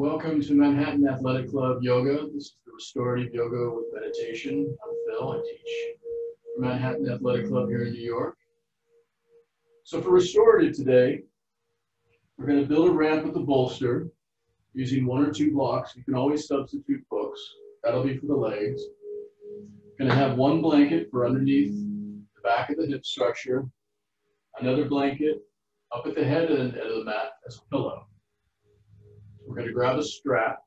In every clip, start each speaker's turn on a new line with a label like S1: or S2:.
S1: Welcome to Manhattan Athletic Club Yoga. This is the Restorative Yoga with Meditation. I'm Phil. I teach for Manhattan Athletic Club here in New York. So for Restorative today, we're going to build a ramp with the bolster using 1 or 2 blocks. You can always substitute books. That'll be for the legs. Going to have 1 blanket for underneath the back of the hip structure, another blanket up at the head of the mat as a pillow. We're going to grab a strap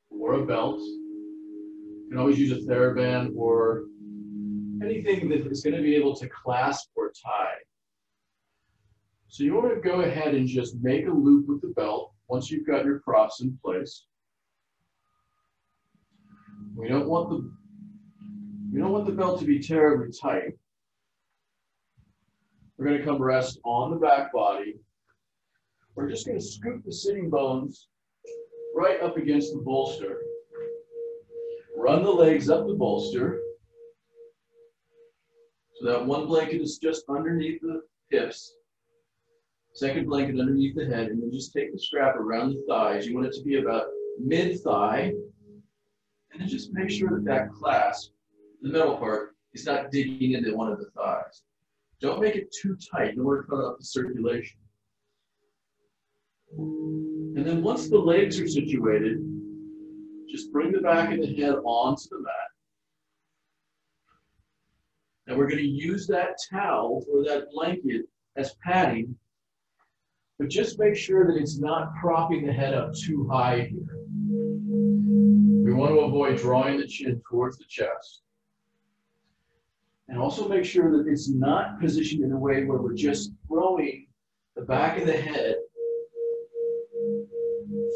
S1: or a belt. You can always use a TheraBand or anything that is going to be able to clasp or tie. So you want to go ahead and just make a loop with the belt once you've got your props in place. We don't want the belt to be terribly tight. We're going to come rest on the back body. We're just going to scoop the sitting bones right up against the bolster. Run the legs up the bolster. So that 1 blanket is just underneath the hips. Second blanket underneath the head, and then just take the strap around the thighs. You want it to be about mid-thigh. And then just make sure that that clasp, the metal part, is not digging into one of the thighs. Don't make it too tight in order to cut off the circulation. And then once the legs are situated, just bring the back of the head onto the mat. And we're going to use that towel or that blanket as padding, but just make sure that it's not propping the head up too high here. We want to avoid drawing the chin towards the chest. And also make sure that it's not positioned in a way where we're just throwing the back of the head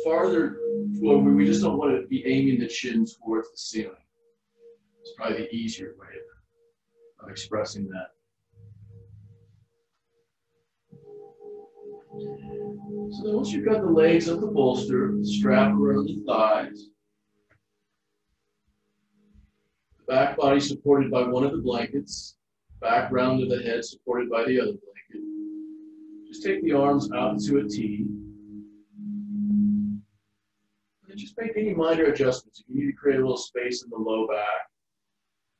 S1: farther. Well, we just don't want to be aiming the chin towards the ceiling. It's probably the easier way of expressing that. So then once you've got the legs up the bolster, strap around the thighs, the back body supported by one of the blankets, back round to the head supported by the other blanket. Just take the arms out to a T. And just make any minor adjustments. If you need to create a little space in the low back,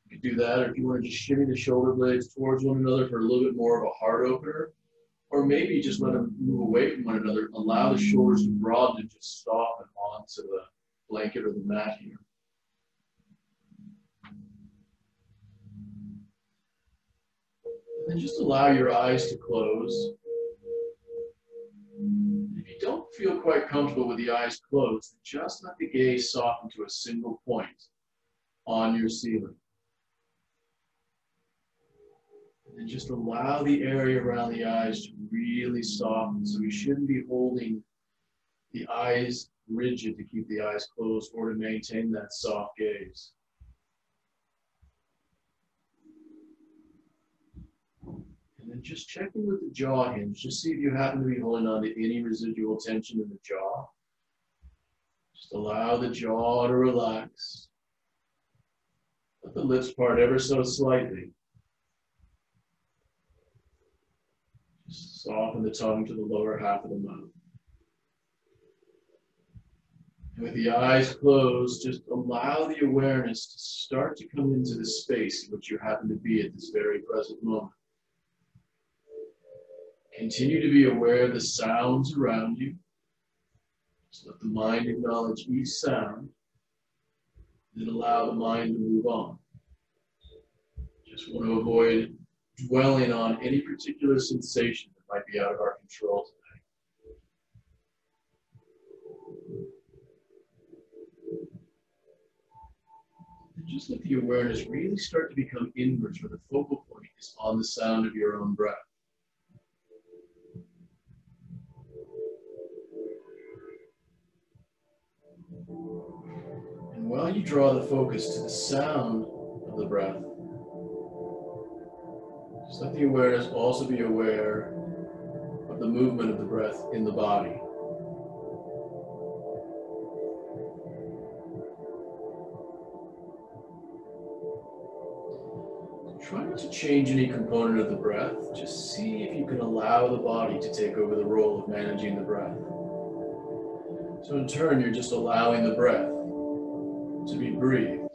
S1: you can do that. Or if you want to just shimmy the shoulder blades towards one another for a little bit more of a heart opener, or maybe just let them move away from one another, allow the shoulders to broaden and just soften onto the blanket or the mat here. And then just allow your eyes to close. If you don't feel quite comfortable with the eyes closed, just let the gaze soften to a single point on your ceiling. And just allow the area around the eyes to really soften. So we shouldn't be holding the eyes rigid to keep the eyes closed or to maintain that soft gaze. And then just checking with the jaw hinge, just see if you happen to be holding on to any residual tension in the jaw. Just allow the jaw to relax. Let the lips part ever so slightly. Just soften the tongue to the lower half of the mouth. And with the eyes closed, just allow the awareness to start to come into the space in which you happen to be at this very present moment. Continue to be aware of the sounds around you. Just let the mind acknowledge each sound, then allow the mind to move on. Just want to avoid dwelling on any particular sensation that might be out of our control today. And just let the awareness really start to become inwards, where the focal point is on the sound of your own breath. And while you draw the focus to the sound of the breath, just let the awareness also be aware of the movement of the breath in the body. Try not to change any component of the breath. Just see if you can allow the body to take over the role of managing the breath. So in turn, you're just allowing the breath to be breathed.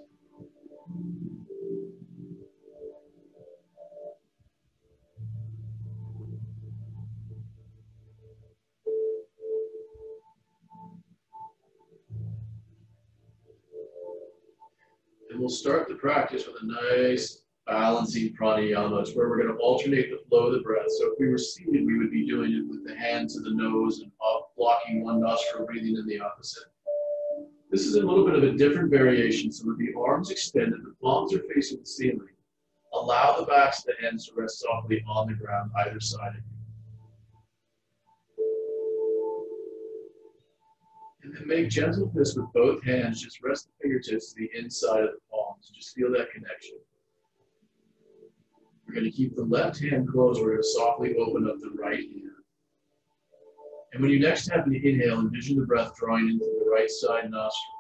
S1: And we'll start the practice with a nice balancing pranayama. It's where we're going to alternate the flow of the breath. So if we were seated, we would be doing it with the hand to the nose and up, blocking one nostril, breathing in the opposite. This is a little bit of a different variation. So with the arms extended, the palms are facing the ceiling. Allow the backs of the hands to rest softly on the ground, either side of you. And then make gentle fists with both hands. Just rest the fingertips to the inside of the palms. Just feel that connection. We're going to keep the left hand closed. We're going to softly open up the right hand. And when you next have an inhale, envision the breath drawing into the right side nostril.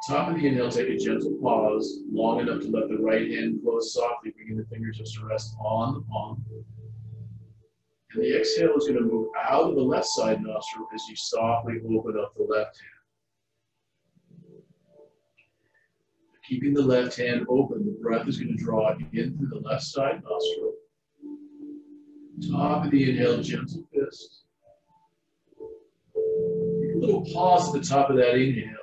S1: Top of the inhale, take a gentle pause, long enough to let the right hand close softly, bringing the fingertips to rest on the palm. And the exhale is going to move out of the left side nostril as you softly open up the left hand. Keeping the left hand open, the breath is going to draw in through the left side nostril. Top of the inhale, gentle fist. Take a little pause at the top of that inhale.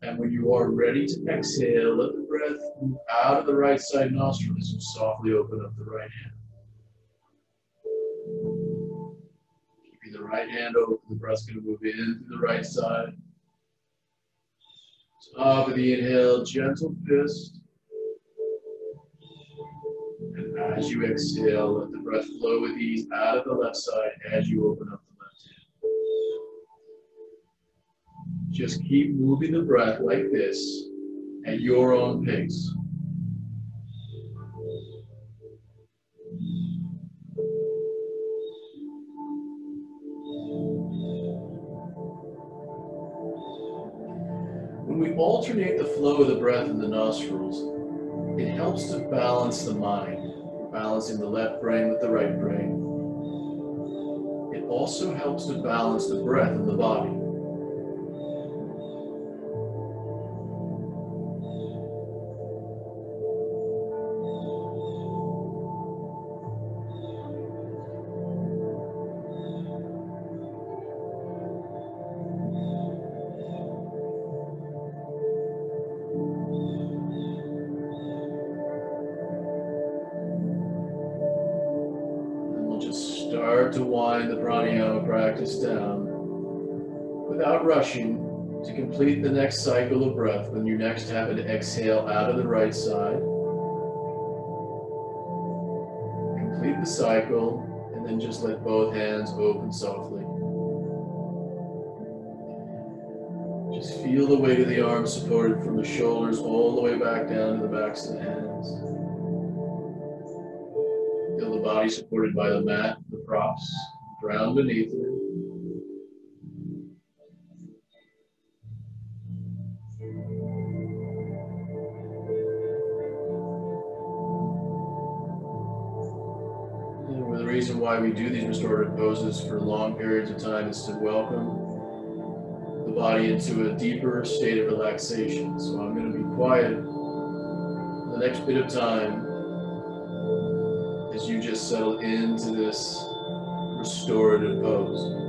S1: And when you are ready to exhale, let the breath move out of the right side nostril as you softly open up the right hand. Keeping the right hand open, the breath's going to move in through the right side. Top of the inhale, gentle fist. And as you exhale, let the breath flow with ease out of the left side as you open up the left hand. Just keep moving the breath like this at your own pace. When we alternate the flow of the breath in the nostrils, it helps to balance the mind, balancing the left brain with the right brain. It also helps to balance the breath in the body. Start to wind the pranayama practice down without rushing to complete the next cycle of breath. When you next have an exhale out of the right side, complete the cycle and then just let both hands open softly. Just feel the weight of the arms supported from the shoulders all the way back down to the backs of the hands. Feel the body supported by the mat, the props, ground beneath it. And the reason why we do these restorative poses for long periods of time is to welcome the body into a deeper state of relaxation. So I'm going to be quiet for the next bit of time as you just settle into this restorative pose.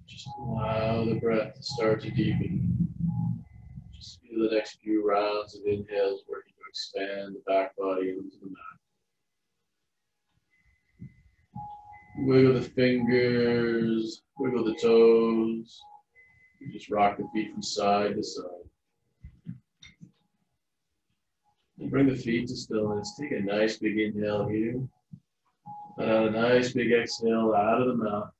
S1: Just allow the breath to start to deepen. Just feel the next few rounds of inhales working to expand the back body into the mat. Wiggle the fingers, wiggle the toes. Just rock the feet from side to side. And bring the feet to stillness. Take a nice big inhale here. Let out a nice big exhale out of the mouth.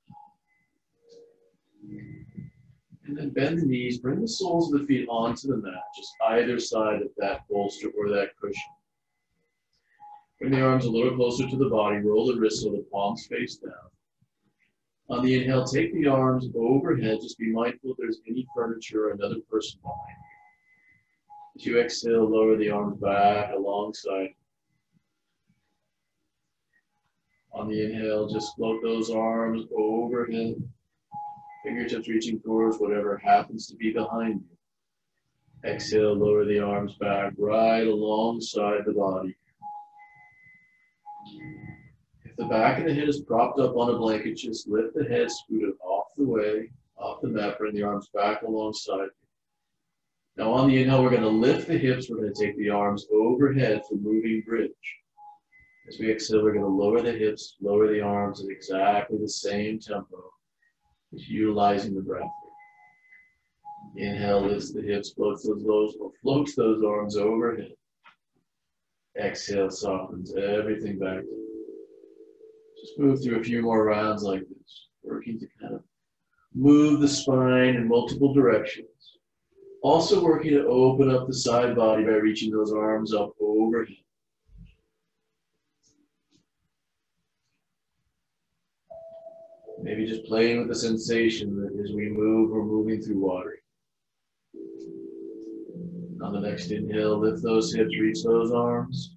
S1: And then bend the knees, bring the soles of the feet onto the mat, just either side of that bolster or that cushion. Bring the arms a little closer to the body, roll the wrists so the palms face down. On the inhale, take the arms overhead, just be mindful if there's any furniture or another person behind you. As you exhale, lower the arms back alongside. On the inhale, just float those arms overhead. Fingertips reaching towards whatever happens to be behind you. Exhale, lower the arms back right alongside the body. If the back of the head is propped up on a blanket, just lift the head, scoot it off the way, off the mat, bring the arms back alongside you. Now on the inhale, we're going to lift the hips. We're going to take the arms overhead for moving bridge. As we exhale, we're going to lower the hips, lower the arms at exactly the same tempo. Just utilizing the breath. Inhale, lifts the hips, floats those arms overhead. Exhale, softens everything back. Just move through a few more rounds like this, working to kind of move the spine in multiple directions. Also working to open up the side body by reaching those arms up overhead. Maybe just playing with the sensation that as we move, we're moving through water. On the next inhale, lift those hips, reach those arms.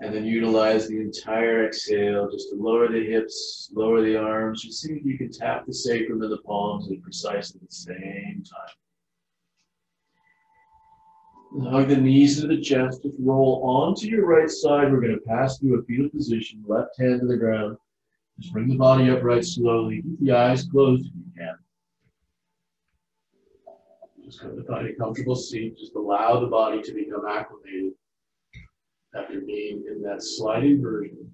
S1: And then utilize the entire exhale just to lower the hips, lower the arms. Just see if you can tap the sacrum and the palms at precisely the same time. And hug the knees to the chest. Just roll onto your right side. We're going to pass through a fetal position, left hand to the ground. Just bring the body upright slowly. Keep the eyes closed if you can. Just come to find a comfortable seat. Just allow the body to become acclimated after being in that slight inversion.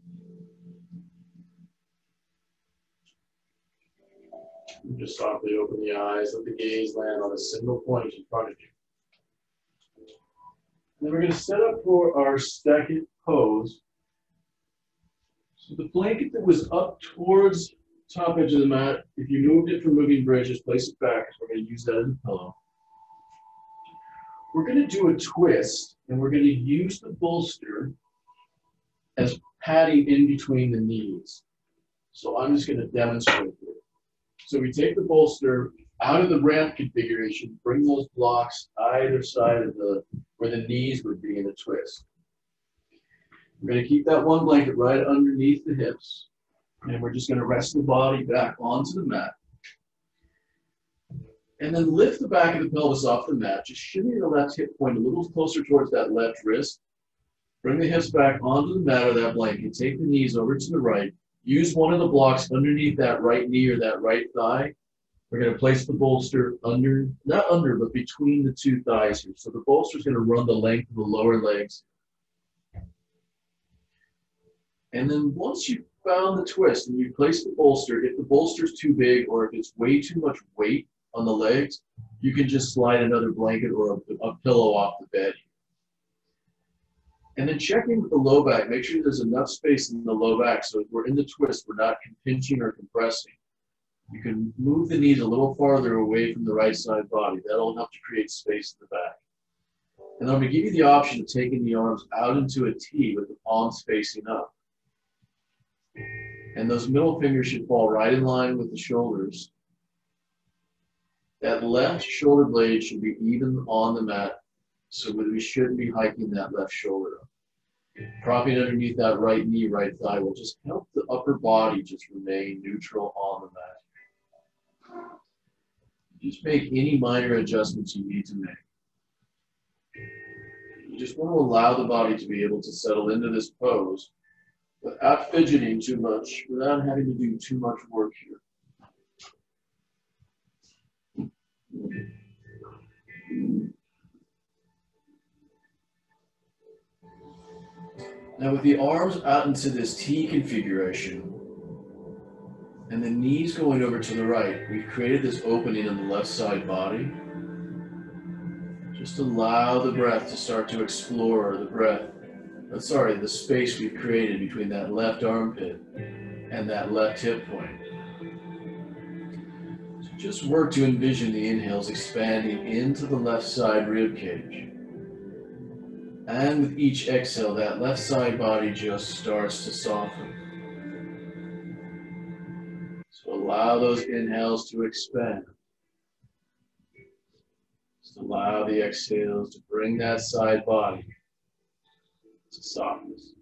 S1: And just softly open the eyes. Let the gaze land on a single point in front of you. And then we're going to set up for our second pose. So the blanket that was up towards the top edge of the mat, if you moved it from moving bridge, just place it back because we're going to use that as a pillow. We're going to do a twist, and we're going to use the bolster as padding in between the knees. So I'm just going to demonstrate here. So we take the bolster out of the ramp configuration, bring those blocks either side of where the knees would be in a twist. We're going to keep that one blanket right underneath the hips, and we're just going to rest the body back onto the mat. And then lift the back of the pelvis off the mat. Just shimmy the left hip point a little closer towards that left wrist. Bring the hips back onto the mat or that blanket. Take the knees over to the right. Use one of the blocks underneath that right knee or that right thigh. We're going to place the bolster under, not under, but between the two thighs here. So the bolster is going to run the length of the lower legs. And then once you've found the twist and you place the bolster, if the bolster is too big or if it's way too much weight on the legs, you can just slide another blanket or a pillow off the bed. And then checking with the low back, make sure there's enough space in the low back so if we're in the twist, we're not pinching or compressing. You can move the knees a little farther away from the right side body. That'll help to create space in the back. And I'm going to give you the option of taking the arms out into a T with the palms facing up. And those middle fingers should fall right in line with the shoulders. That left shoulder blade should be even on the mat, so we shouldn't be hiking that left shoulder up. Propping underneath that right knee, right thigh will just help the upper body just remain neutral on the mat. Just make any minor adjustments you need to make. You just want to allow the body to be able to settle into this pose without fidgeting too much, without having to do too much work here. Now with the arms out into this T configuration and the knees going over to the right, we've created this opening in the left side body. Just allow the breath to start to explore the space we've created between that left armpit and that left hip point. So just work to envision the inhales expanding into the left side rib cage. And with each exhale, that left side body just starts to soften. So allow those inhales to expand. Just allow the exhales to bring that side body to softness.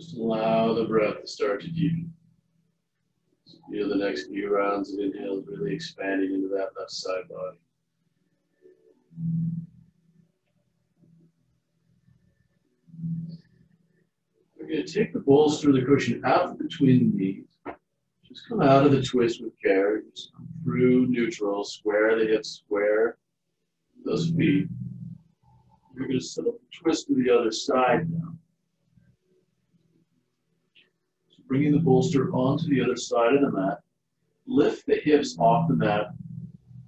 S1: Just allow the breath to start to deepen. Feel the next few rounds of inhales really expanding into that left side body. We're going to take the bolster, the cushion out between the knees. Just come out of the twist with care. Just come through neutral, square the hips, square those feet. You're going to set up the twist to the other side now. So bringing the bolster onto the other side of the mat. Lift the hips off the mat.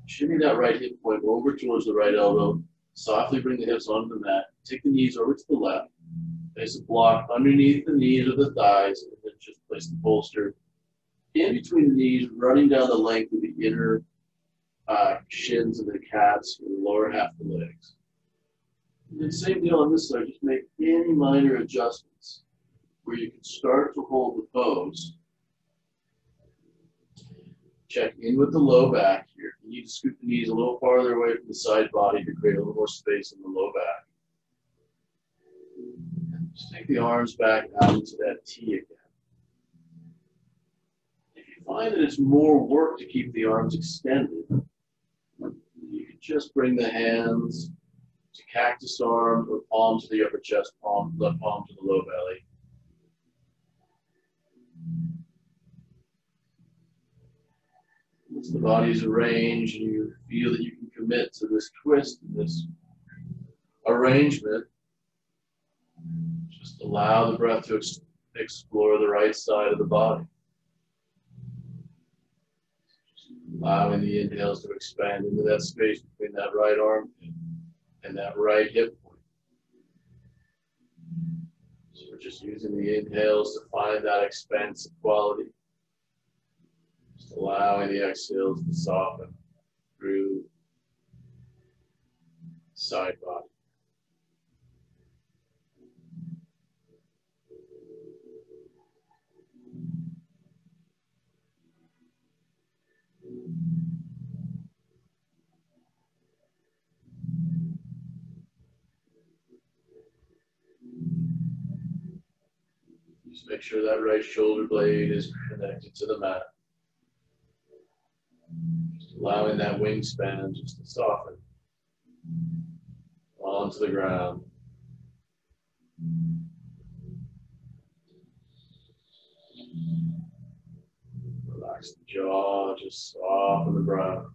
S1: Shimmy that right hip point over towards the right elbow. Softly bring the hips onto the mat. Take the knees over to the left. Place a block underneath the knees or the thighs, and then just place the bolster in between the knees, running down the length of the inner shins and the calves and the lower half of the legs. And then same deal on this side, just make any minor adjustments where you can start to hold the pose. Check in with the low back here. You need to scoot the knees a little farther away from the side body to create a little more space in the low back. Just take the arms back out into that T again. If you find that it's more work to keep the arms extended, you can just bring the hands to cactus arms or palm to the upper chest, left palm to the low belly. Once the body is arranged and you feel that you can commit to this twist and this arrangement, just allow the breath to explore the right side of the body. Just allowing the inhales to expand into that space between that right arm and that right hip point. So we're just using the inhales to find that expansive quality. Just allowing the exhales to soften through side body. Just make sure that right shoulder blade is connected to the mat. Just allowing that wingspan just to soften onto the ground. Relax the jaw, just soften the brow.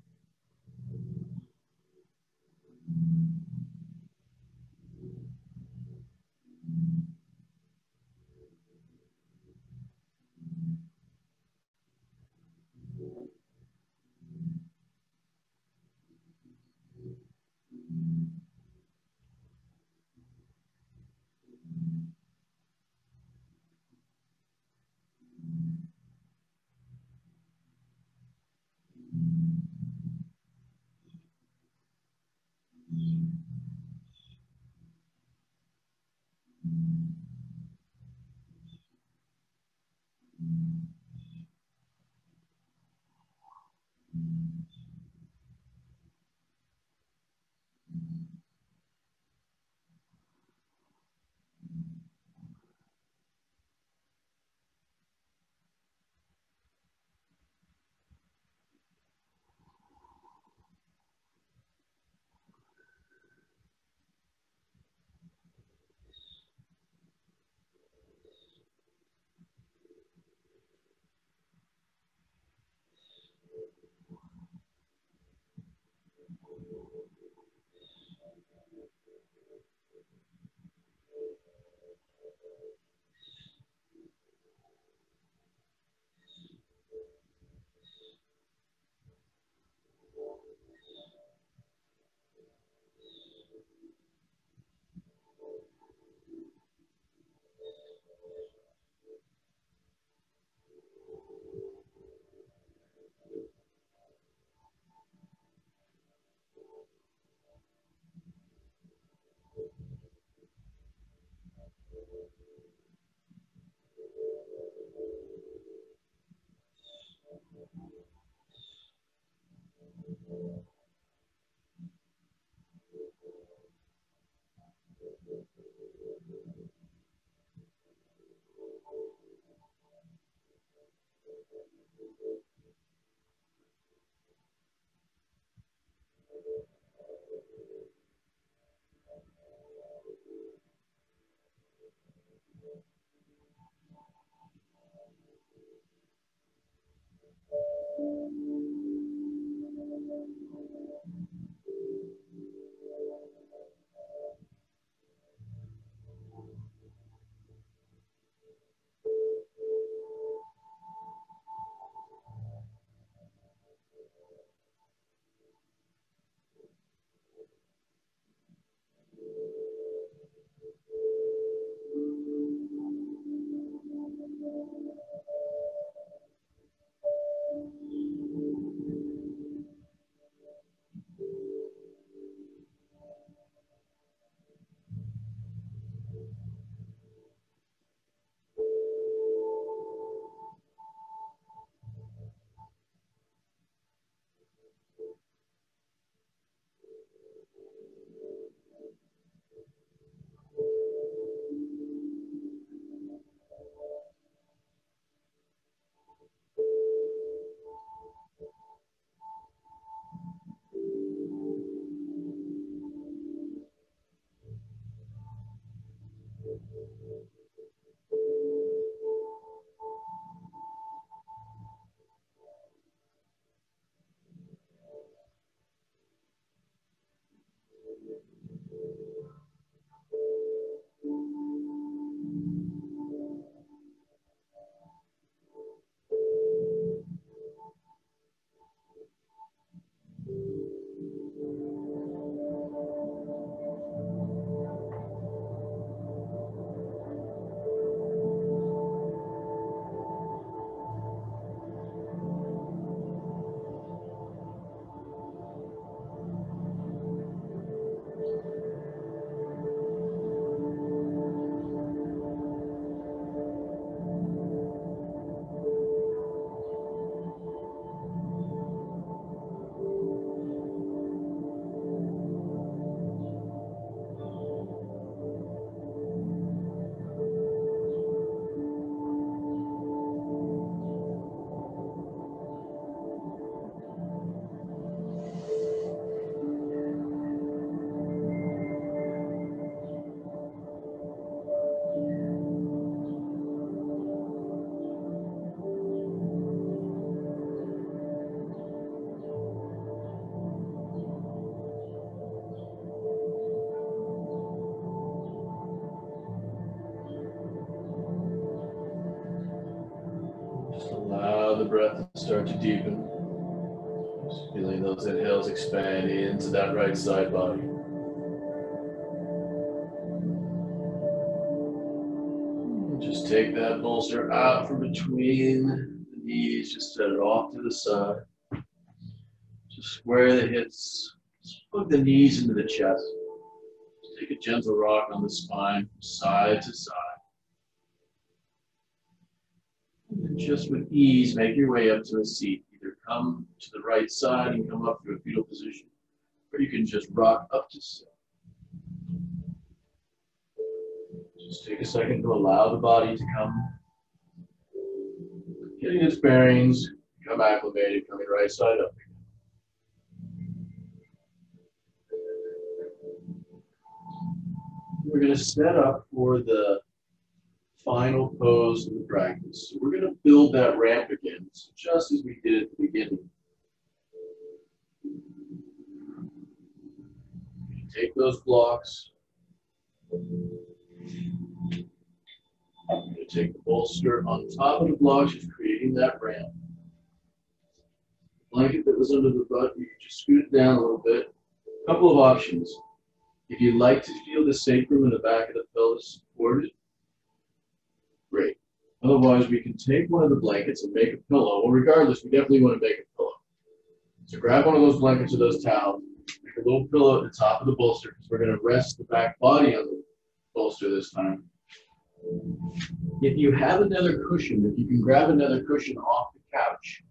S1: start to deepen. Just feeling those inhales expand into that right side body. And just take that bolster out from between the knees, just set it off to the side. Just square the hips, just plug the knees into the chest. Just take a gentle rock on the spine from side to side. And then just with ease, make your way up to a seat. Either come to the right side and come up to a fetal position, or you can just rock up to sit. Just take a second to allow the body to come, getting its bearings, become acclimated, coming right side up again. We're going to set up for the final pose of the practice. So we're going to build that ramp again, so just as we did at the beginning. Take those blocks. I'm going to take the bolster on top of the blocks, just creating that ramp. The blanket that was under the butt, you can just scoot it down a little bit. A couple of options. If you'd like to feel the sacrum in the back of the pelvis supported, great. Otherwise, we can take one of the blankets and make a pillow. Well, regardless, we definitely want to make a pillow. So grab one of those blankets or those towels, make a little pillow at the top of the bolster, because we're going to rest the back body on the bolster this time. If you have another cushion, if you can grab another cushion off the couch,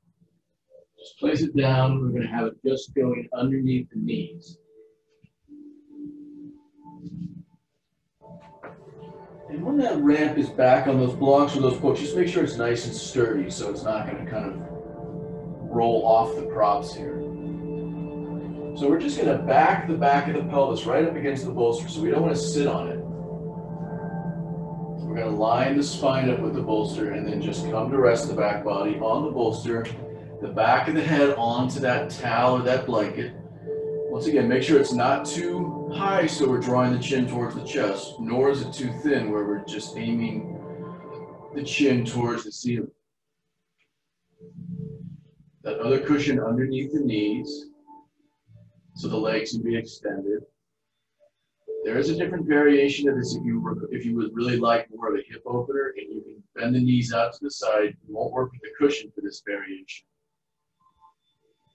S1: just place it down. We're going to have it just going underneath the knees. And when that ramp is back on those blocks or those posts, just make sure it's nice and sturdy so it's not going to kind of roll off the props here. So we're just going to back the back of the pelvis right up against the bolster, so we don't want to sit on it. So we're going to line the spine up with the bolster and then just come to rest the back body on the bolster, the back of the head onto that towel or that blanket. Once again, make sure it's not too high so we're drawing the chin towards the chest, nor is it too thin where we're just aiming the chin towards the ceiling. That other cushion underneath the knees so the legs can be extended. There is a different variation of this if you would really like more of a hip opener, and you can bend the knees out to the side. You won't work with the cushion for this variation.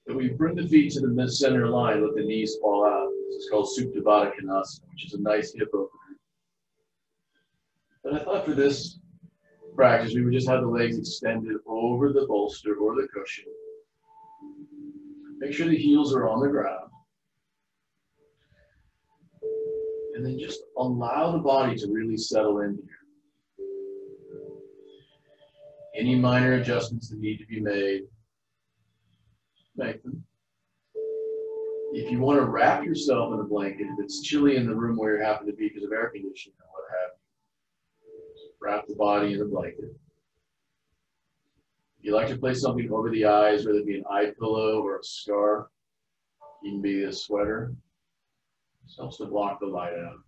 S1: But we bring the feet to the mid-center line, let the knees fall out. This is called Supta Baddha Konasana, which is a nice hip opener. But I thought for this practice, we would just have the legs extended over the bolster or the cushion. Make sure the heels are on the ground. And then just allow the body to really settle in here. Any minor adjustments that need to be made, make them. If you want to wrap yourself in a blanket, if it's chilly in the room where you happen to be because of air conditioning or what have you, wrap the body in a blanket. If you like to place something over the eyes, whether it be an eye pillow or a scarf, it can be a sweater. It helps to block the light out.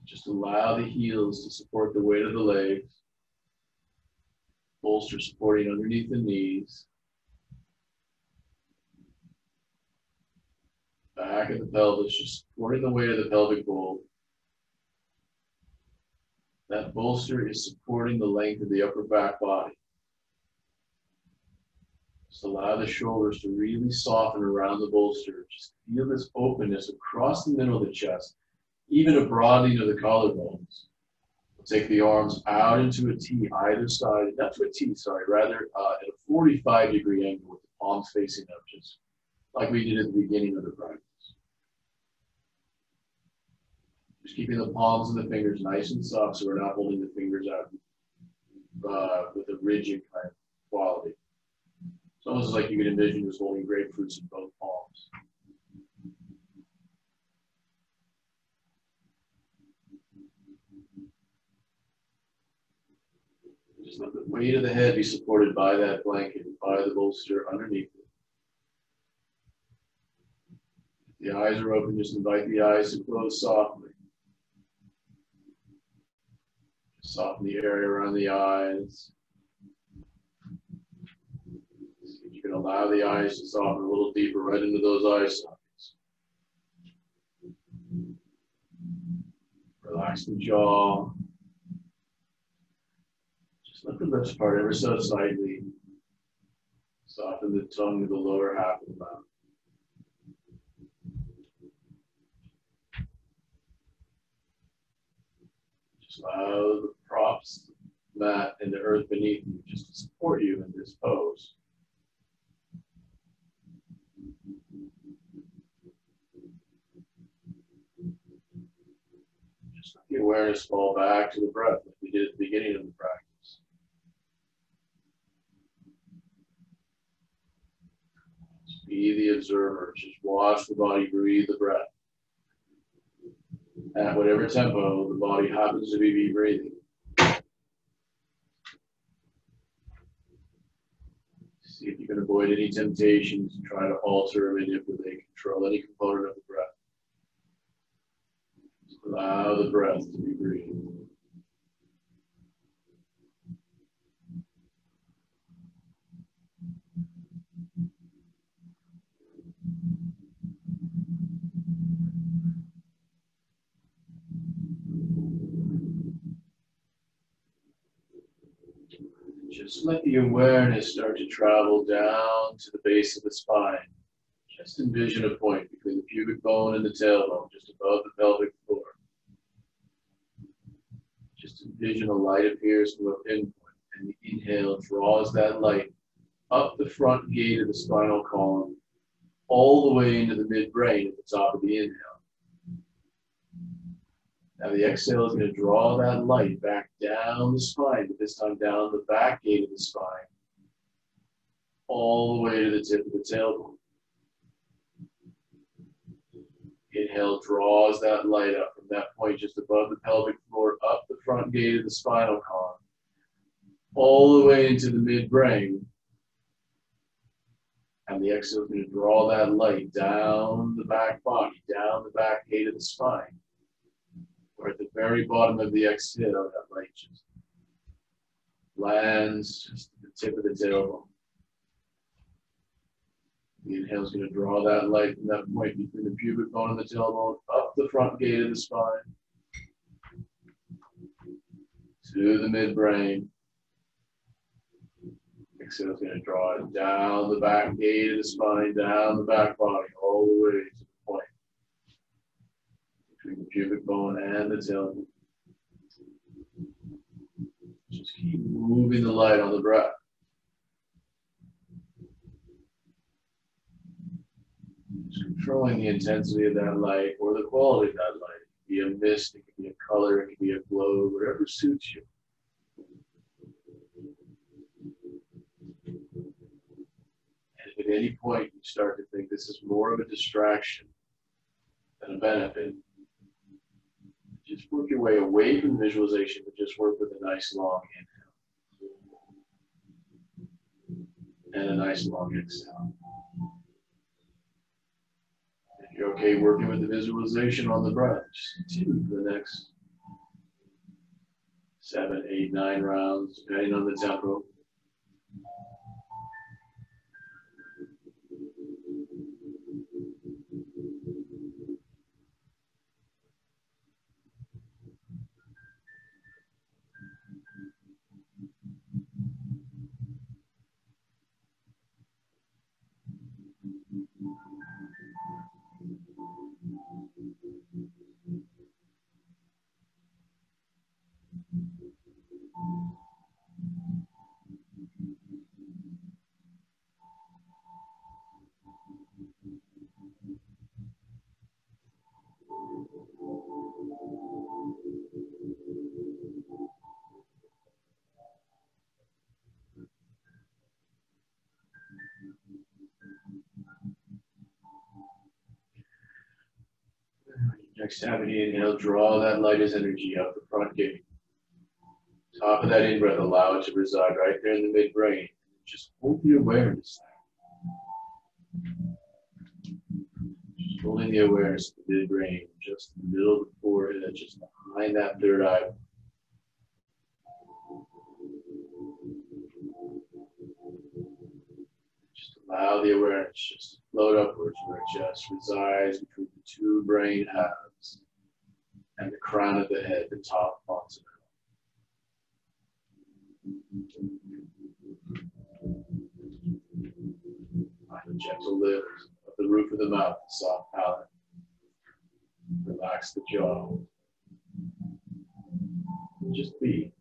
S1: Just allow the heels to support the weight of the legs. Bolster supporting underneath the knees. Back of the pelvis, just supporting the weight of the pelvic bowl. That bolster is supporting the length of the upper back body. Just allow the shoulders to really soften around the bolster. Just feel this openness across the middle of the chest, even a broadening of the collarbones. Take the arms out into a T either side, not to a T, sorry, rather at a 45-degree angle with the palms facing up, just like we did at the beginning of the practice. Just keeping the palms and the fingers nice and soft so we're not holding the fingers out with a rigid kind of quality. It's almost like you could envision just holding grapefruits in both palms. Just let the weight of the head be supported by that blanket, by the bolster underneath it. If the eyes are open, just invite the eyes to close softly. Soften the area around the eyes. See if you can allow the eyes to soften a little deeper right into those eye sockets. Relax the jaw. Just let the lips part ever so slightly. Soften the tongue to the lower half of the mouth. Just allow the props, mat, and the earth beneath you just to support you in this pose. Just let the awareness fall back to the breath like we did at the beginning of the practice. Just be the observer. Just watch the body breathe the breath. At whatever tempo the body happens to be breathing. See if you can avoid any temptations to try to alter, manipulate, control any component of the breath. Just allow the breath to be breathed. Just let the awareness start to travel down to the base of the spine. Just envision a point between the pubic bone and the tailbone, just above the pelvic floor. Just envision a light appears from a pinpoint, and the inhale draws that light up the front gate of the spinal column, all the way into the midbrain at the top of the inhale. Now the exhale is going to draw that light back down the spine, but this time down the back gate of the spine, all the way to the tip of the tailbone. Inhale draws that light up from that point just above the pelvic floor, up the front gate of the spinal column, all the way into the midbrain. And the exhale is going to draw that light down the back body, down the back gate of the spine. Or at the very bottom of the exhale, that light just lands just at the tip of the tailbone. The inhale is going to draw that light from that point between the pubic bone and the tailbone, up the front gate of the spine, to the midbrain. Exhale is going to draw it down the back gate of the spine, down the back body, all the way to the point between the pubic bone and the tailbone. Just keep moving the light on the breath. Just controlling the intensity of that light or the quality of that light. It can be a mist, it can be a color, it can be a glow, whatever suits you. And if at any point you start to think this is more of a distraction than a benefit, just work your way away from visualization, but just work with a nice long inhale and a nice long exhale. If you're okay working with the visualization on the breath, just continue for the next 7, 8, 9 rounds, depending on the tempo. Next time you inhale, draw that light as energy up the front gate. Top of that in-breath, allow it to reside right there in the midbrain. Just hold the awareness there. Just holding the awareness of the midbrain, just in the middle of the forehead, just behind that third eye. Allow the awareness just to float upwards where it just resides between the two brain halves and the crown of the head, the top parts of it. Find a gentle lift of the roof of the mouth, the soft palate. Relax the jaw. Just be.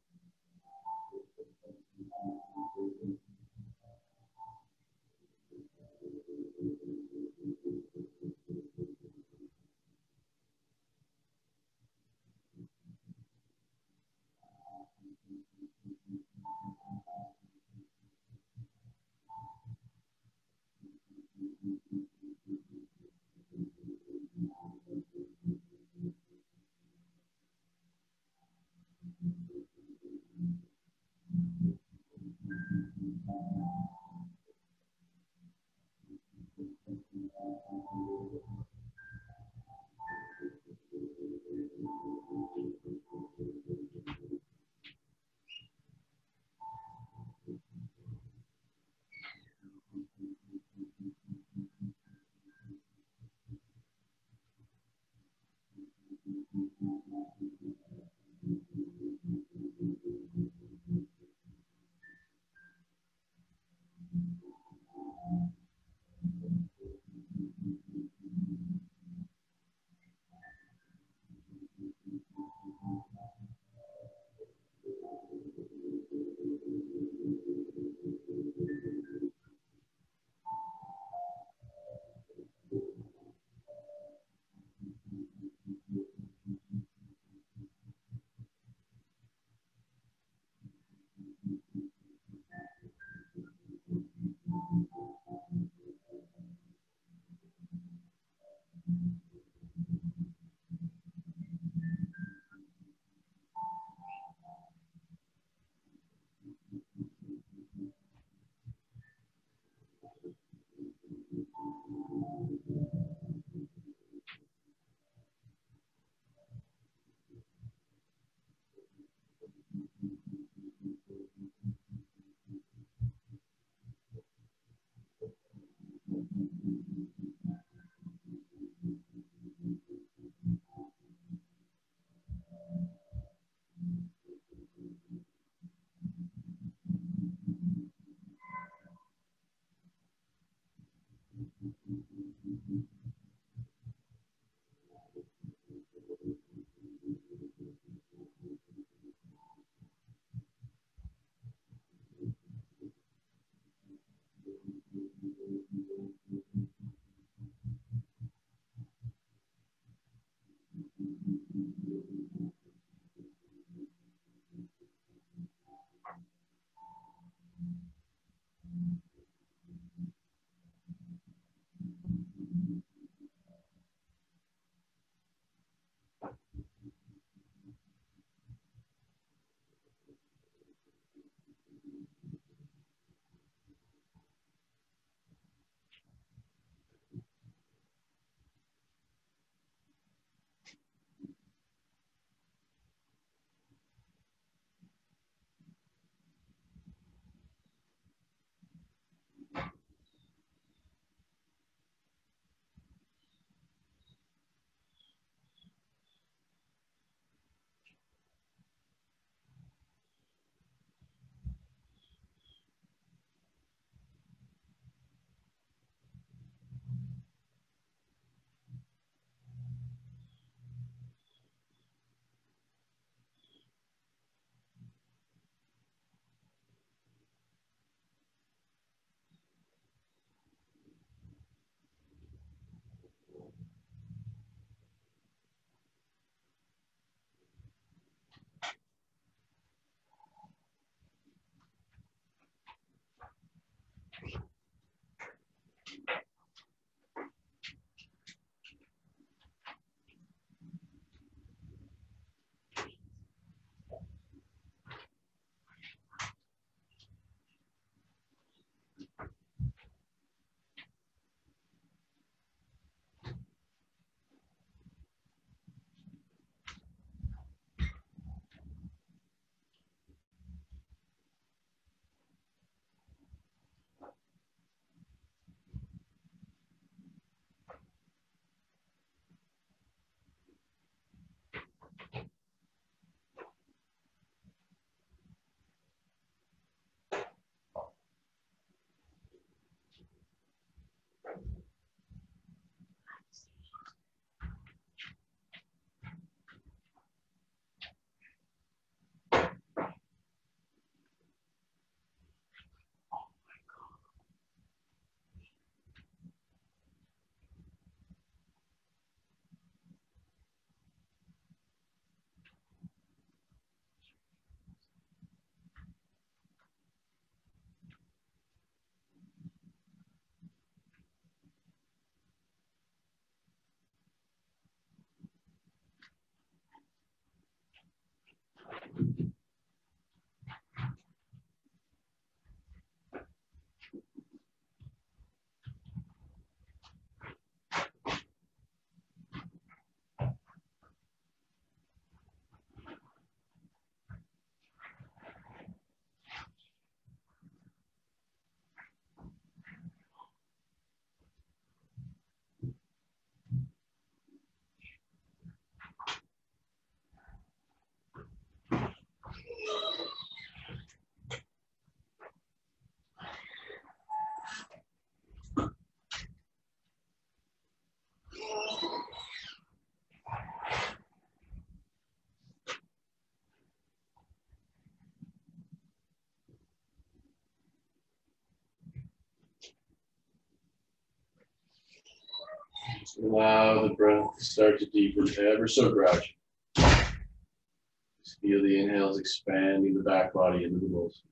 S1: Just allow the breath to start to deepen ever so gradually. Just feel the inhales expanding the back body into the bolster.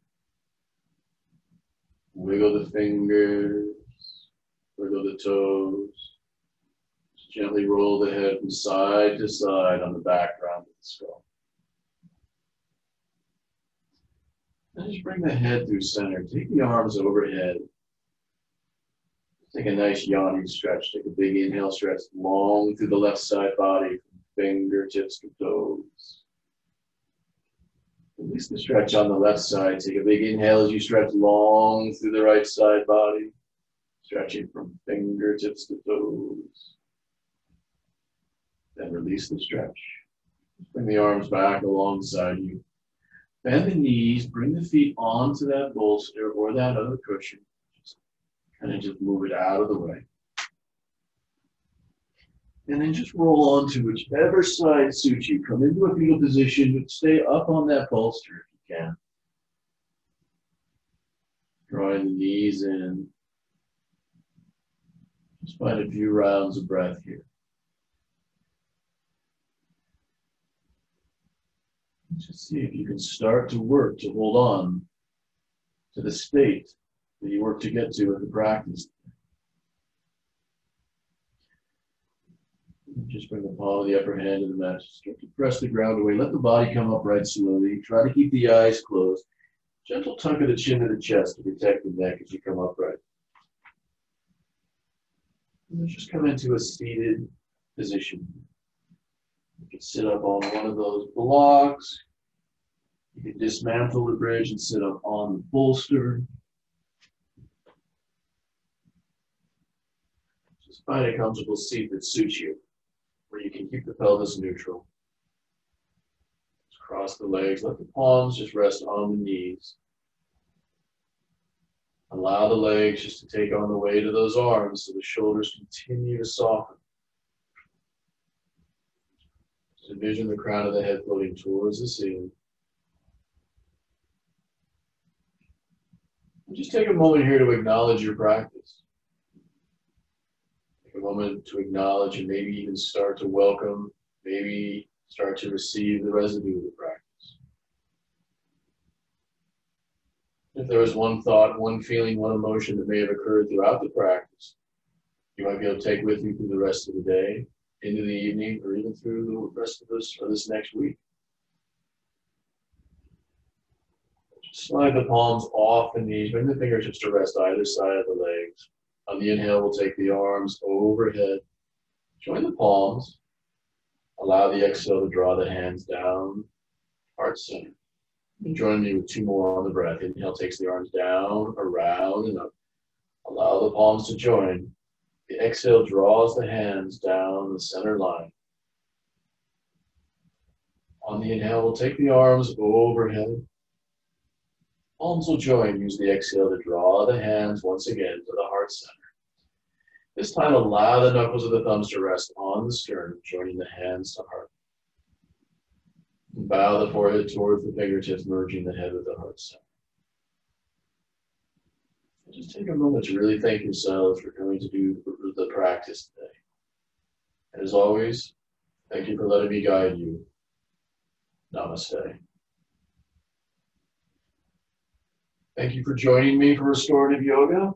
S1: Wiggle the fingers, wiggle the toes. Just gently roll the head from side to side on the background of the skull. And just bring the head through center. Take the arms overhead. Take a nice yawning stretch. Take a big inhale, stretch long through the left side body, from fingertips to toes. Release the stretch on the left side. Take a big inhale as you stretch long through the right side body, stretching from fingertips to toes. Then release the stretch. Bring the arms back alongside you. Bend the knees, bring the feet onto that bolster or that other cushion. And then just move it out of the way. And then just roll on to whichever side suits you. Come into a fetal position, but stay up on that bolster if you can. Drawing the knees in. Just find a few rounds of breath here. Just see if you can start to work to hold on to the state that you work to get to in the practice. Just bring the palm of the upper hand to the mat. Start to press the ground away. Let the body come upright slowly. Try to keep the eyes closed. Gentle tuck of the chin to the chest to protect the neck as you come upright. And then just come into a seated position. You can sit up on one of those blocks. You can dismantle the bridge and sit up on the bolster. Just find a comfortable seat that suits you, where you can keep the pelvis neutral. Just cross the legs, let the palms just rest on the knees. Allow the legs just to take on the weight of those arms so the shoulders continue to soften. Just envision the crown of the head floating towards the ceiling. And just take a moment here to acknowledge your practice. Take a moment to acknowledge and maybe even start to welcome, maybe start to receive the residue of the practice. If there was one thought, one feeling, one emotion that may have occurred throughout the practice, you might be able to take with you through the rest of the day, into the evening, or even through the rest of this or this next week. Just slide the palms off the knees, bring the fingertips to rest either side of the legs. On the inhale, we'll take the arms overhead. Join the palms. Allow the exhale to draw the hands down, heart center. And join me with two more on the breath. Inhale takes the arms down, around, and up. Allow the palms to join. The exhale draws the hands down the center line. On the inhale, we'll take the arms overhead. Palms will join. Use the exhale to draw the hands once again to the heart center. This time, allow the knuckles of the thumbs to rest on the sternum, joining the hands to heart. And bow the forehead towards the fingertips, merging the head with the heart center. And just take a moment to really thank yourselves for coming to do the practice today. And as always, thank you for letting me guide you. Namaste. Thank you for joining me for Restorative Yoga.